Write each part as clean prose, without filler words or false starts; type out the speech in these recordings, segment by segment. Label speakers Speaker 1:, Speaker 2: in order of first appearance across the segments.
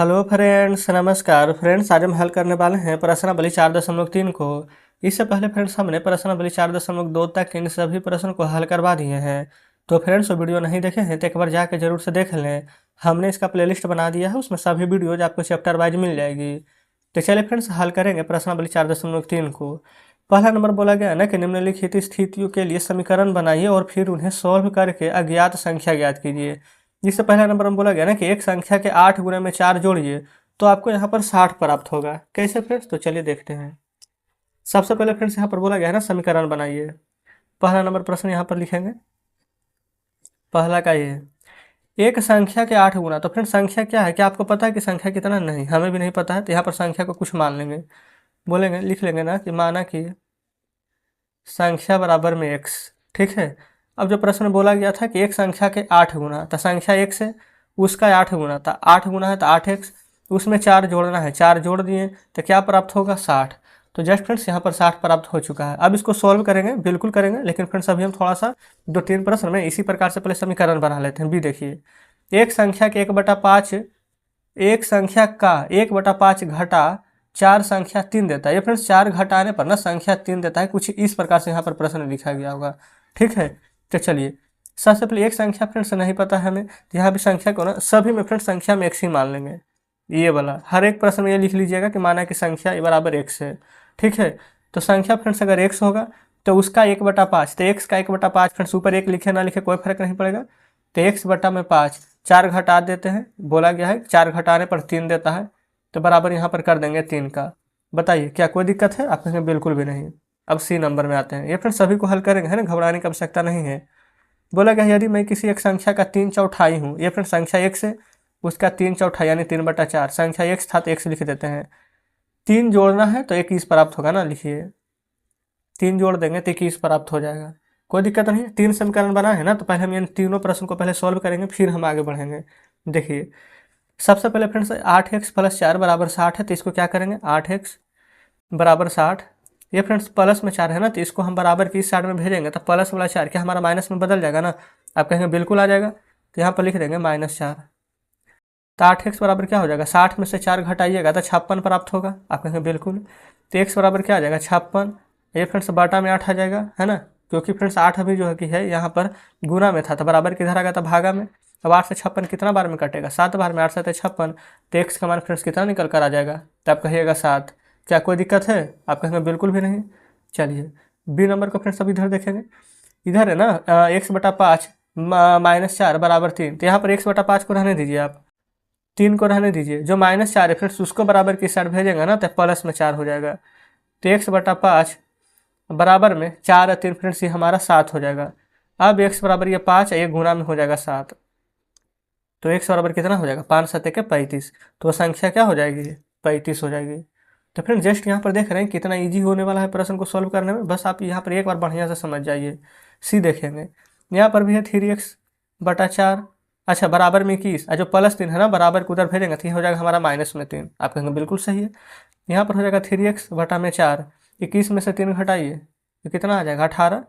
Speaker 1: Hello friends, नमस्कार friends. आज हम हल करने वाले हैं प्रश्नावली 4.3 को। इससे पहले फ्रेंड्स हमने प्रश्नावली 4.2 तक इन सभी प्रश्नों को हल करवा दिए हैं। तो फ्रेंड्स वो वीडियो नहीं देखे हैं तो एक बार जाकर जरूर से देख लें। हमने इसका प्लेलिस्ट बना दिया है, उसमें सभी वीडियोज आपको चैप्टर वाइज मिल जाएगी। तो चलिए फ्रेंड्स हल करेंगे प्रश्नावली 4.3 को। पहला नंबर बोला गया ना कि निम्नलिखित स्थितियों के लिए समीकरण बनाइए और फिर उन्हें सॉल्व करके अज्ञात संख्या ज्ञात कीजिए। जिससे पहला नंबर में बोला गया ना कि एक संख्या के 8 गुणे में 4 जोड़िए तो आपको यहाँ पर 60 प्राप्त होगा। कैसे फ्रेंड्स? तो चलिए देखते हैं। सबसे पहले फ्रेंड्स यहाँ पर बोला गया है ना समीकरण बनाइए। पहला नंबर प्रश्न यहाँ पर लिखेंगे, पहला का ये एक संख्या के 8 गुना। तो फ्रेंड्स संख्या क्या है, क्या आपको पता है कि संख्या कितना? नहीं, हमें भी नहीं पता है। तो यहाँ पर संख्या को कुछ मान लेंगे, बोलेंगे लिख लेंगे ना कि माना कि संख्या बराबर में x। ठीक है। अब जो प्रश्न बोला गया था कि एक संख्या के 8 गुना, तो संख्या x है उसका 8 गुना था, 8 गुना है तो 8x, उसमें 4 जोड़ना है, 4 जोड़ दिए तो क्या प्राप्त होगा? 60। तो जस्ट फ्रेंड्स यहाँ पर 60 प्राप्त हो चुका है। अब इसको सॉल्व करेंगे, बिल्कुल करेंगे, लेकिन फ्रेंड्स अभी हम थोड़ा सा 2-3 प्रश्न में इसी प्रकार से पहले समीकरण बना लेते हैं। भी देखिए, एक संख्या के 1/5 एक संख्या का 1/5 घटा 4 संख्या 3 देता है। ये फ्रेंड्स 4 घटाने पर ना संख्या 3 देता है। कुछ इस प्रकार से यहाँ पर प्रश्न लिखा गया होगा। ठीक है। तो चलिए सबसे पहले एक संख्या फ्रेंड्स नहीं पता है हमें, यहाँ भी संख्या को ना सभी में फ्रेंड्स संख्या में x ही मान लेंगे। ये वाला हर एक प्रश्न में ये लिख लीजिएगा कि माना कि संख्या बराबर x है। ठीक है। तो संख्या फ्रेंड्स अगर x होगा तो उसका 1/5, तो x का 1/5 फ्रेंड्स ऊपर 1 लिखे ना लिखे कोई फर्क नहीं पड़ेगा। तो x/5 4 घटा देते हैं, बोला गया है 4 घटाने पर 3 देता है, तो बराबर यहाँ पर कर देंगे 3 का। बताइए क्या कोई दिक्कत है? आप कहेंगे बिल्कुल भी नहीं। अब सी नंबर में आते हैं। ये फिर सभी को हल करेंगे, है ना, घबराने की आवश्यकता नहीं है। बोला गया यदि मैं किसी एक संख्या का 3/4 हूँ, ये फिर संख्या x है उसका 3/4 यानी 3/4, संख्या x था तो x लिख देते हैं। 3 जोड़ना है तो 21 प्राप्त होगा ना, लिखिए 3 जोड़ देंगे तो 21 प्राप्त हो जाएगा। कोई दिक्कत नहीं है। 3 समीकरण बना है ना, तो पहले हम इन तीनों प्रश्न को पहले सॉल्व करेंगे, फिर हम आगे बढ़ेंगे। देखिए सबसे पहले फ्रेंड्स 8x + 4 बराबर 60 है, तो इसको क्या करेंगे 8x बराबर 60। ये फ्रेंड्स प्लस में 4 है ना, तो इसको हम बराबर की इस साइड में भेजेंगे तो प्लस वाला 4 क्या हमारा माइनस में बदल जाएगा ना? आप कहेंगे बिल्कुल आ जाएगा। तो यहाँ पर लिख देंगे -4। तो 8x बराबर क्या हो जाएगा? 60 में से 4 घटाइएगा तो 56 प्राप्त होगा। आप कहेंगे बिल्कुल। तो x बराबर क्या आ जाएगा? 56। ये फ्रेंड्स बटा में 8 आ जाएगा, है ना, क्योंकि फ्रेंड्स 8 अभी जो है कि है यहाँ पर गुना में था, तो बराबर किधर आ गया था? भागा में। अब 8 से 56 कितना बार में कटेगा? 7 बार में। 8 से 56, तो x का मान फ्रेंड्स कितना निकल कर आ जाएगा? तो आप कहिएगा 7। क्या कोई दिक्कत है? आप कहेंगे बिल्कुल भी नहीं। चलिए बी नंबर को फ्रेंड्स अब इधर देखेंगे। इधर है ना x/5 -4 बराबर 3, तो यहाँ पर x/5 को रहने दीजिए, आप 3 को रहने दीजिए। जो -4 है फ्रेंड्स उसको बराबर की साइड भेजेंगे ना तो प्लस में 4 हो जाएगा। तो x/5 बराबर में 4 और 3 फ्रेंड्स ये हमारा 7 हो जाएगा। अब x बराबर ये 5 है, ये गुना में हो जाएगा 7, तो x बराबर कितना हो जाएगा? 5 7 के 35। तो संख्या क्या हो जाएगी? 35 हो जाएगी। तो फ्रेंड जस्ट यहाँ पर देख रहे हैं कितना इजी होने वाला है प्रश्न को सॉल्व करने में। बस आप यहाँ पर एक बार बढ़िया से समझ जाइए। सी देखेंगे, यहाँ पर भी है 3x/4, अच्छा बराबर में 21, जो +3 है ना बराबर को उधर भेजेंगे तो ये हो जाएगा हमारा -3। आप कहेंगे बिल्कुल सही है। यहाँ पर हो जाएगा 3x/4, 21 में से 3 घटाइए तो कितना आ जाएगा? 18।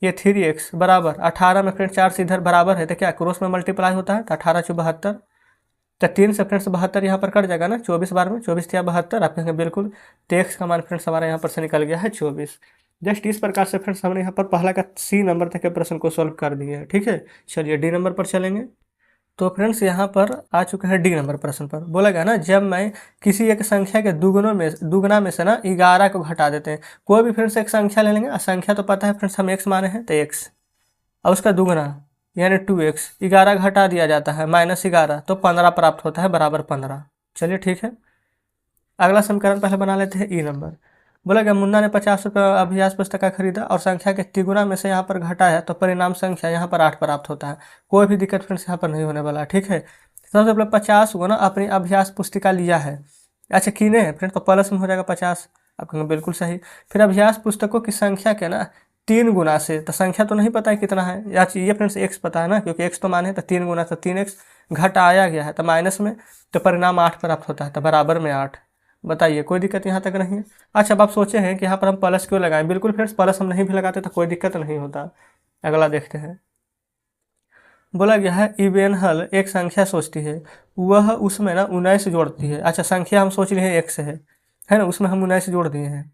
Speaker 1: ये 3x बराबर 18 में फ्रेंड 4 से इधर बराबर है तो क्या क्रॉस में मल्टीप्लाई होता है, तो 18 × 72। तो 3 से फ्रेंड्स 72 यहाँ पर कट जाएगा ना, 24 बार में 24 या 72। आप कहेंगे बिल्कुल। तो x का मान फ्रेंड्स हमारा यहाँ पर से निकल गया है 24। जस्ट इस प्रकार से फ्रेंड्स हमने यहाँ पर पहला का सी नंबर तक के प्रश्न को सॉल्व कर दिया है। ठीक है। चलिए डी नंबर पर चलेंगे। तो फ्रेंड्स यहाँ पर आ चुके हैं डी नंबर प्रश्न पर। बोला गया ना जब मैं किसी एक संख्या के दुगुना में से ना 11 को घटा देते हैं। कोई भी फ्रेंड्स एक संख्या ले लेंगे, संख्या तो पता है फ्रेंड्स हम x माने हैं तो x, और उसका दुगुना यानी 2x, 11 घटा दिया जाता है -11, तो 15 प्राप्त होता है बराबर 15। चलिए ठीक है। अगला समीकरण पहले बना लेते हैं ई नंबर। बोला गया मुन्ना ने 50 रुपये अभ्यास पुस्तक खरीदा और संख्या के तिगुना में से यहाँ पर घटा है, तो परिणाम संख्या यहाँ पर 8 प्राप्त होता है। कोई भी दिक्कत फ्रेंड्स यहाँ पर नहीं होने वाला है। ठीक है। सबसे पहले 50 को ना अपनी अभ्यास पुस्तिका लिया है, अच्छा कीने हैं फ्रेंड्स, तो प्लस में हो जाएगा 50। आप कहेंगे बिल्कुल सही। फिर अभ्यास पुस्तकों की संख्या के ना 3 गुना से, तो संख्या तो नहीं पता है कितना है, या ये फ्रेंड्स x पता है ना, क्योंकि x तो माने तो 3 गुना, तो 3x घटाया गया है तो माइनस में, तो परिणाम 8 प्राप्त होता है, तो बराबर में 8। बताइए कोई दिक्कत यहाँ तक नहीं है। अच्छा अब आप सोचे हैं कि यहाँ पर हम प्लस क्यों लगाएं? बिल्कुल फ्रेंड्स प्लस हम नहीं भी लगाते तो कोई दिक्कत नहीं होता। अगला देखते हैं। बोला गया है इवेन हल एक संख्या सोचती है, वह उसमें ना 19 जोड़ती है। अच्छा, संख्या हम सोच रहे हैं x है ना, उसमें हम 19 जोड़ दिए हैं।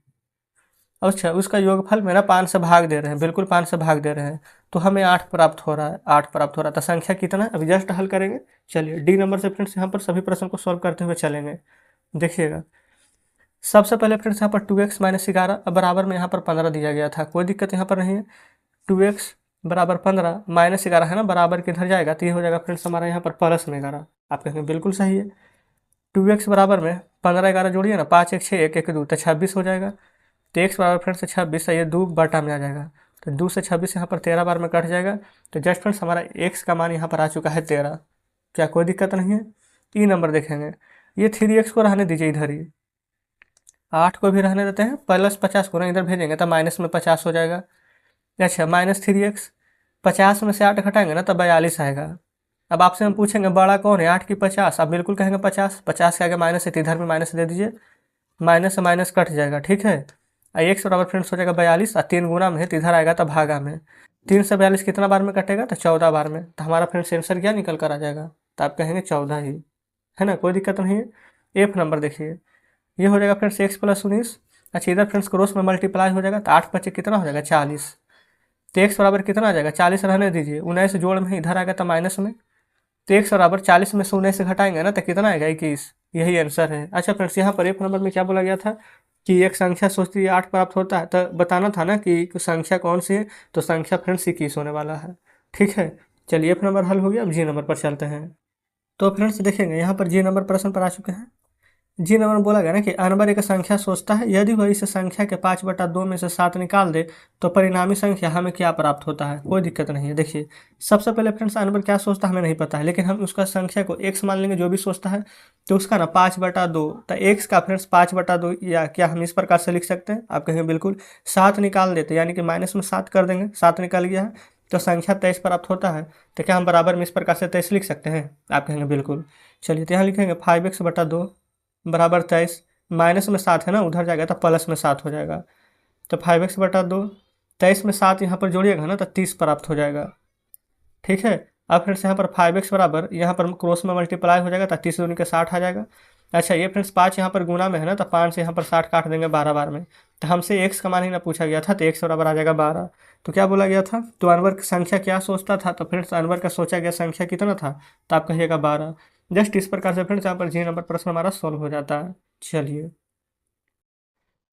Speaker 1: अच्छा, उसका योगफल में ना 5 से भाग दे रहे हैं, बिल्कुल 5 से भाग दे रहे हैं, तो हमें 8 प्राप्त हो रहा है, 8 प्राप्त हो रहा है। तो संख्या कितना है अभी जस्ट हल करेंगे। चलिए डी नंबर से फ्रेंड्स यहाँ पर सभी प्रश्न को सॉल्व करते हुए चलेंगे। देखिएगा, सबसे पहले फ्रेंड्स यहाँ पर 2x माइनस 11 बराबर में यहाँ पर 15 दिया गया था, कोई दिक्कत यहाँ पर नहीं है। 2x बराबर 15 माइनस 11 है ना, बराबर किधर जाएगा तो ये हो जाएगा फ्रेंड्स हमारा यहाँ पर प्लस में 11। आप कहेंगे बिल्कुल सही है। 2x बराबर में 15 11 जोड़िए ना, 5 1 6 1 1 2 तो 26 हो जाएगा। तो x बराबर फ्रेंड्स 26 है, ये 2 बटा में आ जाएगा, तो 2 से 26 यहाँ पर 13 बार में कट जाएगा। तो जस्ट फ्रेंड्स हमारा x का मान यहाँ पर आ चुका है 13। क्या कोई दिक्कत नहीं है। 3 नंबर देखेंगे, ये 3x को रहने दीजिए इधर ही, 8 को भी रहने देते हैं, प्लस 50 को ना इधर भेजेंगे तो माइनस में 50 हो जाएगा। अच्छा, माइनस 3x, 50 में से 8 घटाएंगे ना तब 42 आएगा। अब आपसे हम पूछेंगे बड़ा कौन है, 8 की 50, आप बिल्कुल कहेंगे 50, 50 के आगे माइनस है तो इधर भी माइनस दे दीजिए, माइनस से माइनस कट जाएगा, ठीक है। x बराबर फ्रेंड्स हो जाएगा 42, और 3 गुना में है तो इधर आएगा तो भागा में, 3 से 42 कितना बार में कटेगा तो 14 बार में, तो हमारा फ्रेंड्स आंसर क्या निकल कर आ जाएगा, तो आप कहेंगे 14 ही, है ना, कोई दिक्कत नहीं है। एफ नंबर देखिए, ये हो जाएगा फ्रेंड्स x प्लस 19। अच्छा, इधर फ्रेंड्स क्रॉस में मल्टीप्लाई हो जाएगा तो 8 बचे कितना हो जाएगा 40, तो x बराबर कितना आ जाएगा 40 रहने दीजिए, 19 जोड़ में इधर आएगा तो माइनस में, तो x बराबर 40 में से 19 से घटाएंगे ना तो कितना आएगा 21, यही आंसर है। अच्छा फ्रेंड्स, यहाँ पर एफ नंबर में क्या बोला गया था कि एक संख्या सोचती है 8 प्राप्त होता है, तो बताना था ना कि संख्या कौन सी है, तो संख्या फ्रेंड्स 21 होने वाला है, ठीक है। चलिए एफ नंबर हल हो गया, अब जी नंबर पर चलते हैं। तो फ्रेंड्स देखेंगे यहाँ पर जी नंबर प्रश्न पर आ चुके हैं। जी नंबर में बोला गया ना कि अनवर एक संख्या सोचता है, यदि वह इस संख्या के 5/2 में से 7 निकाल दे तो परिणामी संख्या हमें क्या प्राप्त होता है, कोई दिक्कत नहीं है। देखिए, सबसे पहले फ्रेंड्स अनवर क्या सोचता है हमें नहीं पता है, लेकिन हम उसका संख्या को x मान लेंगे, जो भी सोचता है, तो उसका ना 5/2, तो x का फ्रेंड्स 5/2, या क्या हम इस प्रकार से लिख सकते हैं, आप कहेंगे बिल्कुल। 7 निकाल देते यानी कि माइनस में 7 कर देंगे, 7 निकाल गया है तो संख्या 23 प्राप्त होता है, तो क्या हम बराबर में इस प्रकार से 23 लिख सकते हैं, आप कहेंगे बिल्कुल। चलिए, तो यहाँ लिखेंगे 5x/2 बराबर 23, माइनस में 7 है ना, उधर जाएगा तो प्लस में 7 हो जाएगा, तो 5x/2, 23 में 7 यहाँ पर जोड़िएगा ना तो 30 प्राप्त हो जाएगा, ठीक है। अब फिर से यहाँ पर 5x बराबर, यहाँ पर क्रॉस में मल्टीप्लाई हो जाएगा तो 30 दूनी के 60 आ जाएगा। अच्छा, ये फ्रेंड्स 5 यहाँ पर गुना में है ना, तो 5 से यहाँ पर 60 काट देंगे 12 बार में, तो हमसे x का मान ही ना पूछा गया था, तो x बराबर आ जाएगा 12। तो क्या बोला गया था, तो अनवर की संख्या क्या सोचता था, तो फ्रेंड्स अनवर का सोचा गया संख्या कितना था, तो आप कहिएगा 12। जस्ट इस प्रकार से फ्रेंड्स यहाँ पर जी नंबर प्रश्न हमारा सॉल्व हो जाता है। चलिए,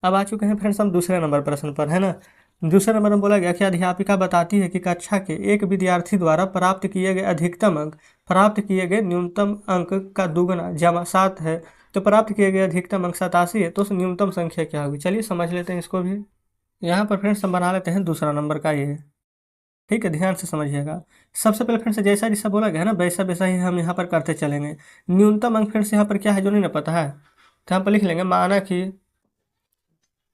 Speaker 1: अब आ चुके हैं फ्रेंड्स हम दूसरे नंबर प्रश्न पर, है ना। दूसरे नंबर में बोला गया कि अध्यापिका बताती है कि कक्षा के एक विद्यार्थी द्वारा प्राप्त किए गए अधिकतम अंक प्राप्त किए गए न्यूनतम अंक का दुगना जमा 7 है, तो प्राप्त किए गए अधिकतम अंक 87 है, तो उस न्यूनतम संख्या क्या होगी। चलिए समझ लेते हैं इसको भी। यहाँ पर फ्रेंड्स हम बना लेते हैं दूसरा नंबर का ये, ठीक है, ध्यान से समझिएगा। सबसे पहले फ्रेंड्स जैसा जैसा बोला गया है ना, वैसा वैसा ही हम यहाँ पर करते चलेंगे। न्यूनतम अंक फ्रेंड्स यहाँ पर क्या है जो नहीं ना पता है, तो यहाँ पर लिख लेंगे, माना कि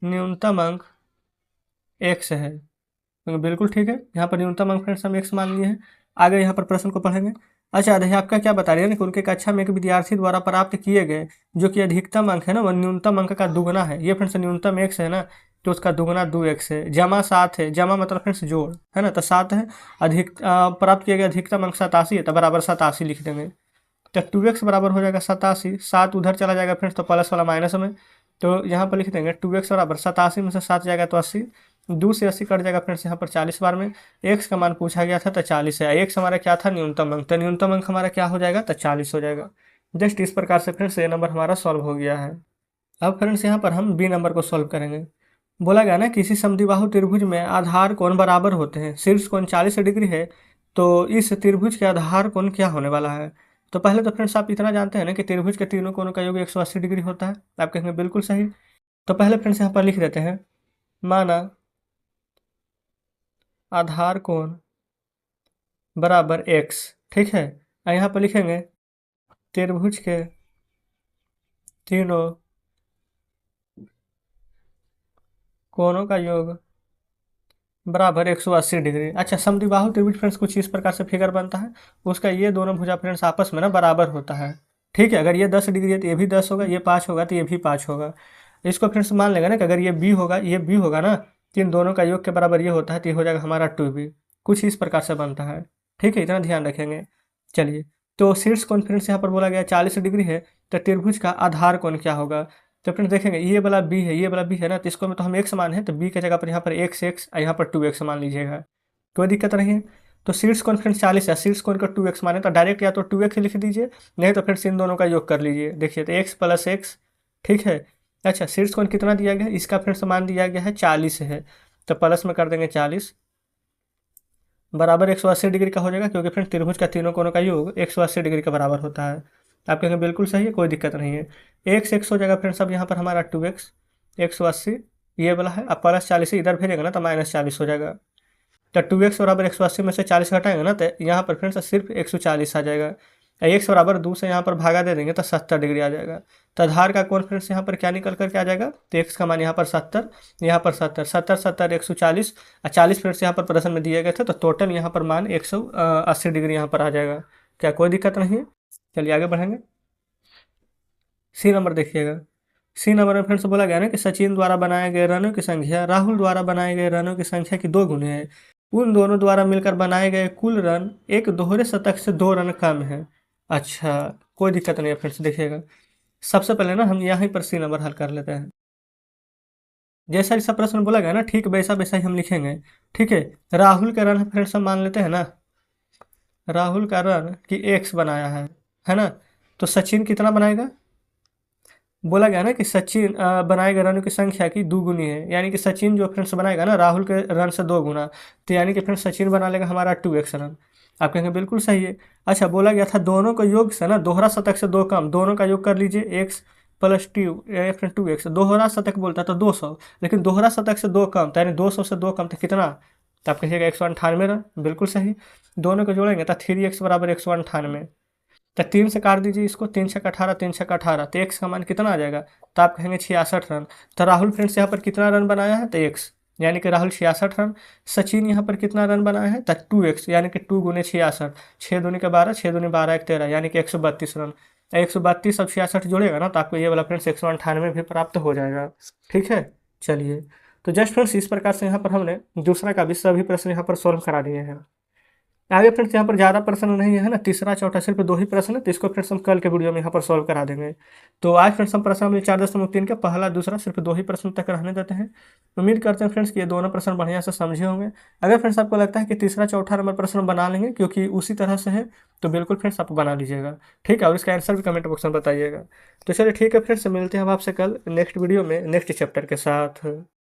Speaker 1: न्यूनतम अंक x है, तो बिल्कुल ठीक है, यहाँ पर न्यूनतम अंक फ्रेंड्स हम x मान लिए हैं। आगे यहाँ पर प्रश्न को पढ़ेंगे। अच्छा, अध्यापिका क्या बता रही है ना कि उनके कक्षा में एक विद्यार्थी द्वारा प्राप्त किए गए जो कि अधिकतम अंक है ना, वह न्यूनतम अंक का दुगना है। ये फ्रेंड्स न्यूनतम x है ना, तो उसका दुगना 2x है, जमा 7 है, जमा मतलब फ्रेंड्स जोड़, है ना, तो 7 है। प्राप्त किए गए अधिकतम अंक 87 है, तो बराबर 87 लिख देंगे, तो 2x बराबर हो जाएगा 87, 7 उधर चला जाएगा फ्रेंड्स तो प्लस वाला माइनस में, तो यहाँ पर लिख देंगे 2x बराबर 87 में से 7 जाएगा तो 80, 2 से 80 कट जाएगा फ्रेंड्स यहाँ पर 40 बार में। x का मान पूछा गया था तो 40 है, x हमारा क्या था न्यूनतम अंक, तो न्यूनतम अंक हमारा क्या हो जाएगा तो 40 हो जाएगा। जस्ट इस प्रकार से फ्रेंड्स ये नंबर हमारा सॉल्व हो गया है। अब फ्रेंड्स यहाँ पर हम बी नंबर को सॉल्व करेंगे। बोला गया ना किसी समद्विबाहु त्रिभुज में आधार कोण बराबर होते हैं, शीर्ष कोण 40 डिग्री है, तो इस त्रिभुज के आधार कोण क्या होने वाला है। तो पहले तो फ्रेंड्स आप इतना जानते हैं ना कि त्रिभुज के तीनों कोणों का योग 180 डिग्री होता है, आप कहेंगे बिल्कुल सही। तो पहले फ्रेंड्स यहाँ पर लिख देते हैं, माना आधार कोण बराबर x, ठीक है। यहाँ पर लिखेंगे त्रिभुज के तीनों कोणों का योग बराबर 180 डिग्री। अच्छा, समद्विबाहु त्रिभुज फ्रेंड्स कुछ इस प्रकार से फिगर बनता है, उसका ये दोनों भुजा फ्रेंड्स आपस में ना बराबर होता है, ठीक है। अगर ये 10 डिग्री है तो ये भी 10 होगा, ये 5 होगा तो ये भी 5 होगा। इसको फ्रेंड्स मान लेगा ना कि अगर ये b होगा, ये b होगा ना, तो इन दोनों का योग के बराबर ये होता है, तो ये हो जाएगा हमारा 2b, कुछ इस प्रकार से बनता है। ठीक है, इतना ध्यान रखेंगे। चलिए, तो शीर्ष कोण फ्रेंड्स यहाँ पर बोला गया 40 डिग्री है, तो त्रिभुज का आधार कोण क्या होगा? तो फ्रेंड्स देखेंगे ये वाला बी है, ये वाला बी है ना, तो इसको में तो हम एक्स मान है, तो बी की जगह पर यहाँ पर एक्स एक्स और यहाँ पर 2x मान लीजिएगा, कोई दिक्कत नहीं है। तो शीर्ष कोण फ्रेंड्स 40 है, शीर्ष कोण का 2x माने तो डायरेक्ट या तो 2x लिख दीजिए, नहीं तो फ्रेंड्स इन दोनों का योग कर लीजिए। देखिए तो x प्लस एक्स, ठीक है। अच्छा, शीर्ष कोण कितना दिया गया है? इसका फ्रेंड्स मान दिया गया है 40 है, तो प्लस में कर देंगे 40 बराबर 180 डिग्री का हो जाएगा, क्योंकि फ्रेंड्स त्रिभुज का तीनों कोणों का योग 180 डिग्री के बराबर होता है। आप कहेंगे बिल्कुल सही है, कोई दिक्कत नहीं है। एक्स एक्स हो जाएगा फ्रेंड्स, अब यहाँ पर हमारा 2x 180 ये वाला है, अब प्लस 40 इधर भेजेंगे ना तो माइनस 40 हो जाएगा। तो 2x बराबर 180 में से 40 घटाएंगे ना तो यहाँ पर फ्रेंड्स सिर्फ 140 आ जाएगा। एक्स बराबर 2 से यहाँ पर भागा दे देंगे तो 70 डिग्री आ जाएगा। तो आधार का कोण फ्रेंड्स यहाँ पर क्या निकल करके आ जाएगा? तो एक्स का मान यहाँ पर 70, यहाँ पर 70, 70 70 140 और 40 फ्रेंड्स यहाँ पर प्रश्न में दिए गए थे, तो टोटल यहाँ पर मान 180 डिग्री यहाँ पर आ जाएगा। क्या कोई दिक्कत नहीं है? चलिए आगे बढ़ेंगे। सी नंबर देखिएगा। सी नंबर में फ्रेंड्स बोला गया ना कि सचिन द्वारा बनाए गए रनों की संख्या राहुल द्वारा बनाए गए रनों की संख्या की 2 गुने है। उन दोनों द्वारा मिलकर बनाए गए कुल रन एक दोहरे शतक से 2 रन कम है। अच्छा, कोई दिक्कत नहीं है फ्रेंड्स, देखिएगा। सबसे पहले ना हम यहीं पर सी नंबर हल कर लेते हैं। जैसा जैसा प्रश्न बोला गया ना, ठीक वैसा वैसा ही हम लिखेंगे। ठीक है, राहुल का रन फ्रेंड्स हम मान लेते हैं ना, राहुल का रन कि एक्स बनाया है ना, तो सचिन कितना बनाएगा? बोला गया ना कि सचिन बनाए गए रनों की संख्या की 2 गुनी है, यानी कि सचिन जो फ्रेंड्स बनाएगा ना राहुल के रन से 2 गुना, तो यानी कि फ्रेंड्स सचिन बना लेगा हमारा 2x रन। आप कहेंगे बिल्कुल सही है। अच्छा, बोला गया था दोनों का योग से ना दोहरा शतक से 2 कम, दोनों का योग कर लीजिए x प्लस 2x। दोहरा शतक बोलता है तो 200, लेकिन दोहरा शतक से 2 कम, तो यानी 200 से 2 कम तो कितना? तो आप कहिएगा 198 रन, बिल्कुल सही। दोनों को जोड़ेंगे तो 3x बराबर 198, तो 3 से काट दीजिए इसको, 3 छक्का 18, 3 छक्का 18, तो एक्स का मान कितना आ जाएगा? तो आप कहेंगे 66 रन। तो राहुल फ्रेंड्स यहाँ पर कितना रन बनाया है? तो एक्स, यानी कि राहुल 66 रन। सचिन यहाँ पर कितना रन बनाया है? तो 2x, यानी कि 2 गुने 66, 6 दूनी का 12, 6 दूनी 12 1 13, यानी कि 132 रन। 132 अब 66 जोड़ेगा ना तो आपको ये वाला फ्रेंड्स 198 भी प्राप्त हो जाएगा। ठीक है, चलिए। तो जस्ट फ्रेंड्स इस प्रकार से यहाँ पर हमने दूसरा का भी सभी प्रश्न यहाँ पर सोल्व करा दिए हैं। आगे फ्रेंड्स यहाँ पर ज़्यादा प्रश्न नहीं है ना, तीसरा चौथा सिर्फ 2 ही प्रश्न है, तो इसको फ्रेंड्स हम कल के वीडियो में यहाँ पर सॉल्व करा देंगे। तो आज फ्रेंड्स हम प्रश्न में 4.3 का पहला दूसरा सिर्फ 2 ही प्रश्न तक रहने देते हैं। उम्मीद करते हैं फ्रेंड्स कि ये दोनों प्रश्न बढ़िया से समझे होंगे। अगर फ्रेंड्स आपको लगता है कि तीसरा चौथा नंबर प्रश्न बना लेंगे क्योंकि उसी तरह से है, तो बिल्कुल फ्रेंड्स आप बना लीजिएगा। ठीक है, और इसका आंसर भी कमेंट बॉक्स में बताइएगा। तो चलिए ठीक है फ्रेंड्स, मिलते हैं हम आपसे कल नेक्स्ट वीडियो में नेक्स्ट चैप्टर के साथ।